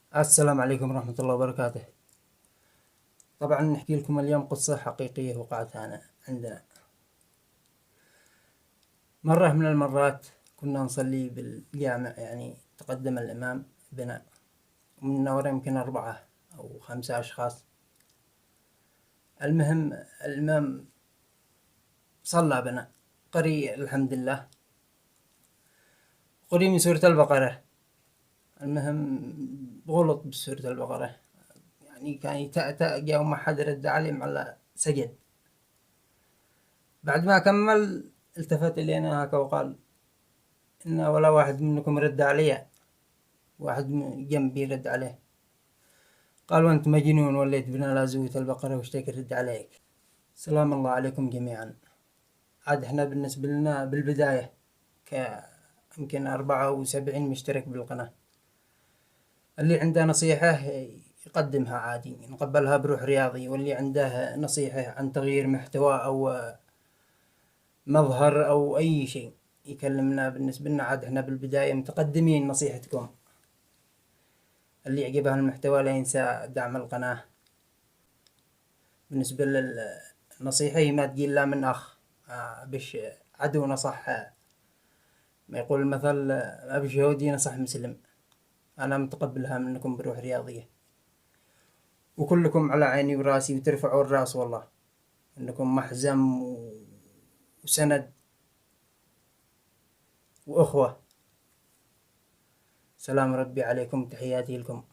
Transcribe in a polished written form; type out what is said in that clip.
السلام عليكم ورحمة الله وبركاته. طبعا نحكي لكم اليوم قصة حقيقية وقعت عندنا. مرة من المرات كنا نصلي بالجامع، يعني تقدم الإمام بنا، ومنا ورا يمكن 4 أو 5 أشخاص. المهم الإمام صلى بنا، قري الحمد لله، قري من سورة البقرة. المهم غلط بسورة البقرة، يعني كان يتأتأ، جاء وما حد رد عليه على سجد. بعد ما كمل التفت إلينا هكا وقال: إن ولا واحد منكم رد علي. واحد من جنبي رد عليه، قال: وأنت مجنون وليت بنا لازوية البقرة وش تك رد عليك؟ سلام الله عليكم جميعا. عاد احنا بالنسبة لنا بالبداية يمكن 74 مشترك بالقناة، اللي عنده نصيحة يقدمها عادي، نقبلها بروح رياضي، واللي عنده نصيحة عن تغيير محتوى أو مظهر أو أي شيء يكلمنا. بالنسبة لنا عاد احنا بالبداية متقدمين نصيحتكم. اللي يعجبه المحتوى لا ينسى دعم القناة. بالنسبة للنصيحة ما تجي إلا من أخ، بش عدو نصح، ما يقول المثل: أبش يهودي نصح مسلم. أنا متقبلها منكم بروح رياضية، وكلكم على عيني وراسي، وترفعوا الراس والله، إنكم محزم وسند وأخوة. سلام ربي عليكم، تحياتي لكم.